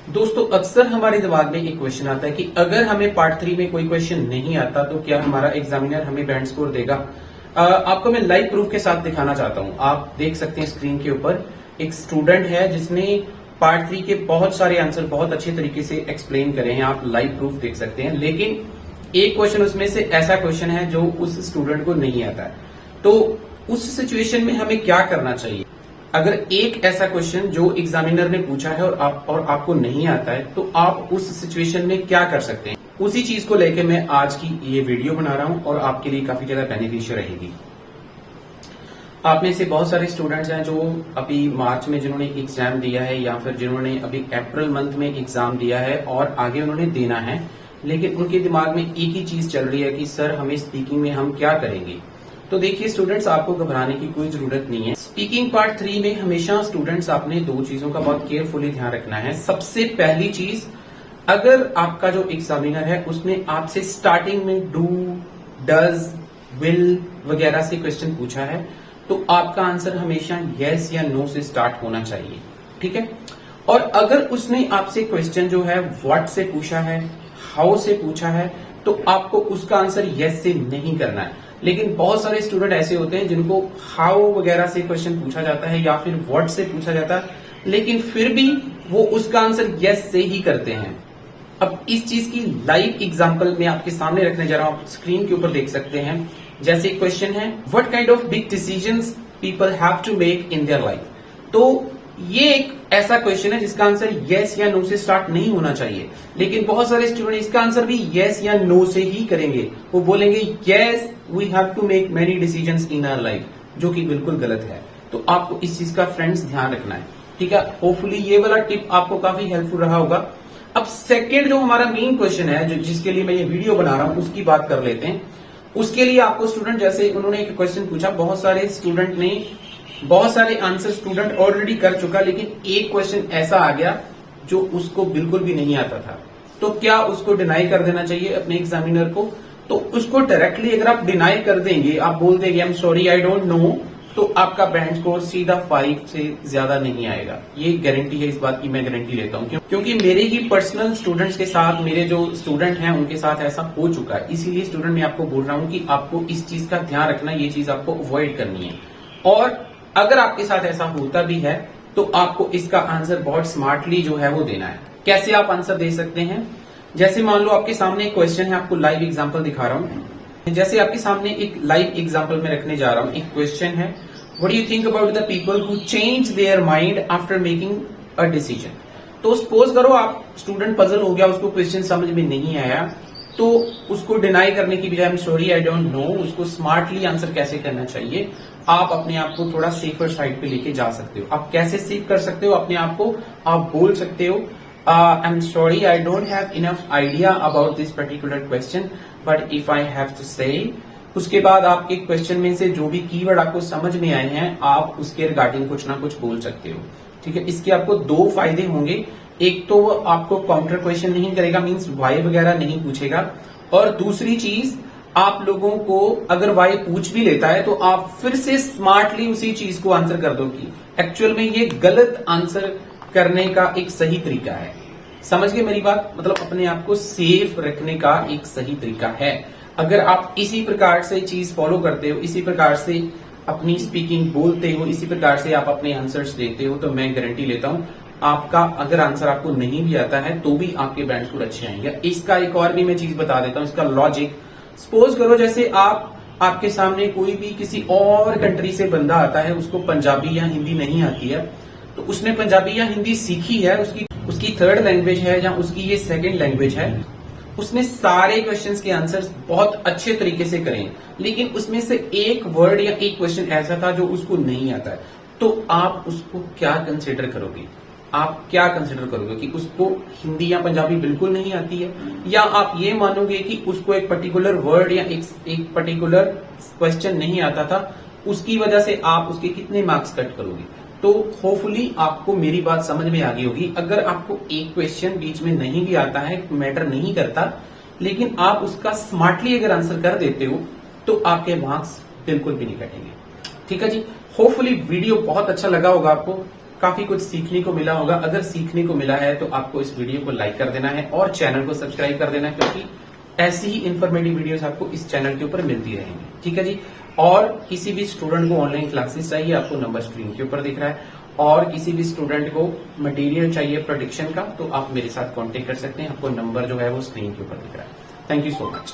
दोस्तों अक्सर हमारे दिमाग में एक क्वेश्चन आता है कि अगर हमें पार्ट 3 में कोई क्वेश्चन नहीं आता तो क्या हमारा एग्जामिनर हमें बैंड स्कोर देगा। आपको मैं लाइव प्रूफ के साथ दिखाना चाहता हूं। आप देख सकते हैं स्क्रीन के ऊपर एक स्टूडेंट है जिसने पार्ट 3 के बहुत सारे आंसर बहुत अच्छे तरीके से एक्सप्लेन करे हैं। आप लाइव प्रूफ देख सकते हैं, लेकिन एक क्वेश्चन उसमें से ऐसा क्वेश्चन है जो उस स्टूडेंट को नहीं आता है। तो उस सिचुएशन में हमें क्या करना चाहिए? अगर एक ऐसा क्वेश्चन जो एग्जामिनर ने पूछा है और आपको नहीं आता है तो आप उस सिचुएशन में क्या कर सकते हैं, उसी चीज को लेकर मैं आज की ये वीडियो बना रहा हूं और आपके लिए काफी ज्यादा बेनिफिशियल रहेगी। आप में से बहुत सारे स्टूडेंट्स हैं जो अभी मार्च में जिन्होंने एग्जाम दिया है या फिर जिन्होंने अभी अप्रैल मंथ में एग्जाम दिया है और आगे उन्होंने देना है, लेकिन उनके दिमाग में एक ही चीज चल रही है कि सर हमें स्पीकिंग में हम क्या करेंगे। तो देखिए स्टूडेंट्स, आपको घबराने की कोई जरूरत नहीं है। स्पीकिंग पार्ट 3 में हमेशा स्टूडेंट्स आपने दो चीजों का बहुत केयरफुली ध्यान रखना है। सबसे पहली चीज, अगर आपका जो एग्जामिनर है उसने आपसे स्टार्टिंग में डू, डज, विल वगैरह से क्वेश्चन पूछा है तो आपका आंसर हमेशा यस या नो से स्टार्ट होना चाहिए, ठीक है। और अगर उसने आपसे क्वेश्चन जो है व्हाट से पूछा है, हाउ से पूछा है, तो आपको उसका आंसर यस से नहीं करना है। लेकिन बहुत सारे स्टूडेंट ऐसे होते हैं जिनको हाउ वगैरह से क्वेश्चन पूछा जाता है या फिर व्हाट से पूछा जाता है, लेकिन फिर भी वो उसका आंसर यस से ही करते हैं। अब इस चीज की लाइव एग्जांपल मैं आपके सामने रखने जा रहा हूं। आप स्क्रीन के ऊपर देख सकते हैं। जैसे क्वेश्चन है, what kind of big decisions people have to make in their life. तो ये एक ऐसा क्वेश्चन है जिसका आंसर यस या नो से स्टार्ट नहीं होना चाहिए, लेकिन बहुत सारे स्टूडेंट इसका आंसर भी यस या नो से ही करेंगे। वो बोलेंगे yes we have to make many decisions in our life, जो कि बिल्कुल गलत है। तो आपको इस चीज का फ्रेंड्स ध्यान रखना है, ठीक है। होपफुली ये वाला टिप आपको काफी हेल्पफुल रहा होगा। अब सेकेंड जो हमारा मेन क्वेश्चन है, जो जिसके लिए मैं ये वीडियो बना रहा हूं, उसकी बात कर लेते हैं। उसके लिए आपको स्टूडेंट, जैसे उन्होंने एक क्वेश्चन पूछा, बहुत सारे आंसर स्टूडेंट ऑलरेडी कर चुका, लेकिन एक क्वेश्चन ऐसा आ गया जो उसको बिल्कुल भी नहीं आता था। तो क्या उसको डिनाई कर देना चाहिए अपने एग्जामिनर को? तो उसको डायरेक्टली अगर आप डिनाई कर देंगे, आप बोल देंगे आई am sorry I don't know, तो आपका बैंड स्कोर सीधा 5 से ज्यादा नहीं आएगा। ये गारंटी है, इस बात की मैं गारंटी लेता हूं, क्योंकि मेरे ही पर्सनल स्टूडेंट्स के साथ, मेरे जो स्टूडेंट हैं उनके साथ ऐसा हो चुका है। इसीलिए स्टूडेंट मैं आपको बोल रहा हूं कि आपको इस चीज का ध्यान रखना, ये चीज आपको अवॉइड करनी है। और अगर आपके साथ ऐसा होता भी है तो आपको इसका आंसर बहुत स्मार्टली जो है वो देना है। कैसे आप आंसर दे सकते हैं? जैसे मान लो आपके सामने एक क्वेश्चन है, आपको लाइव एग्जांपल दिखा रहा हूं। जैसे आपके सामने एक लाइव एग्जांपल में रखने जा रहा हूं, एक क्वेश्चन है, what do you think about the people who change their mind after making a decision. तो सपोज करो आप स्टूडेंट पजल हो गया, उसको क्वेश्चन समझ में नहीं आया, तो उसको डिनाई करने की बजाय आई am sorry I don't know, उसको स्मार्टली आंसर कैसे करना चाहिए, आप अपने आप को थोड़ा सेफर साइड पे लेके जा सकते हो। आप कैसे सेव कर सकते हो अपने आप को? आप बोल सकते हो I am sorry I don't have enough idea about this particular question but if I have to say. उसके बाद आपके क्वेश्चन में से जो भी कीवर्ड आपको समझ में आए हैं, आप उसके रिगार्डिंग कुछ ना कुछ बोल सकते हो, ठीक है। इसके आपको दो फायदे होंगे। एक तो वो आपको काउंटर क्वेश्चन नहीं करेगा, मीन्स वाई वगैरह नहीं पूछेगा, और दूसरी चीज, आप लोगों को अगर वाई पूछ भी लेता है तो आप फिर से स्मार्टली उसी चीज को आंसर कर दो कि एक्चुअल में ये गलत आंसर करने का एक सही तरीका है। समझ गए मेरी बात? मतलब अपने आप को सेफ रखने का एक सही तरीका है। अगर आप इसी प्रकार से चीज फॉलो करते हो, इसी प्रकार से अपनी स्पीकिंग बोलते हो, इसी प्रकार से आप अपने आंसर्स देते हो, तो मैं गारंटी लेता हूं आपका अगर आंसर आपको नहीं भी आता है तो भी आपके बैंड स्कोर अच्छे आएंगे। इसका एक और भी मैं चीज बता देता हूं, इसका लॉजिक। सपोज करो जैसे आपके सामने कोई भी किसी और कंट्री से बंदा आता है, उसको पंजाबी या हिंदी नहीं आती है, तो उसने पंजाबी या हिंदी सीखी है, उसकी थर्ड लैंग्वेज है या उसकी ये सेकंड लैंग्वेज है, उसने सारे क्वेश्चंस के आंसर्स बहुत अच्छे तरीके से करें, लेकिन उसमें से एक वर्ड या एक क्वेश्चन ऐसा था जो उसको नहीं आता है, तो आप उसको क्या कंसिडर करोगे? आप क्या कंसिडर करोगे कि उसको हिंदी या पंजाबी बिल्कुल नहीं आती है, या आप ये मानोगे कि उसको एक पर्टिकुलर वर्ड या एक पर्टिकुलर क्वेश्चन नहीं आता था, उसकी वजह से आप उसके कितने मार्क्स कट करोगे? तो होपफुली आपको मेरी बात समझ में आ गई होगी। अगर आपको एक क्वेश्चन बीच में नहीं भी आता है, मैटर नहीं करता, लेकिन आप उसका स्मार्टली अगर आंसर कर देते हो तो आपके मार्क्स बिल्कुल भी नहीं कटेंगे, ठीक है जी। होपफुली वीडियो बहुत अच्छा लगा होगा आपको। काफी कुछ सीखने को मिला होगा। अगर सीखने को मिला है तो आपको इस वीडियो को लाइक कर देना है और चैनल को सब्सक्राइब कर देना है, क्योंकि ऐसी ही इंफॉर्मेटिव वीडियोस आपको इस चैनल के ऊपर मिलती रहेंगी। ठीक है जी। और किसी भी स्टूडेंट को ऑनलाइन क्लासेस चाहिए, आपको नंबर स्क्रीन के ऊपर दिख रहा है, और किसी भी स्टूडेंट को मटेरियल चाहिए प्रोडिक्शन का, तो आप मेरे साथ कांटेक्ट कर सकते हैं। आपको नंबर जो है वो स्क्रीन के ऊपर दिख रहा है। Thank you so much.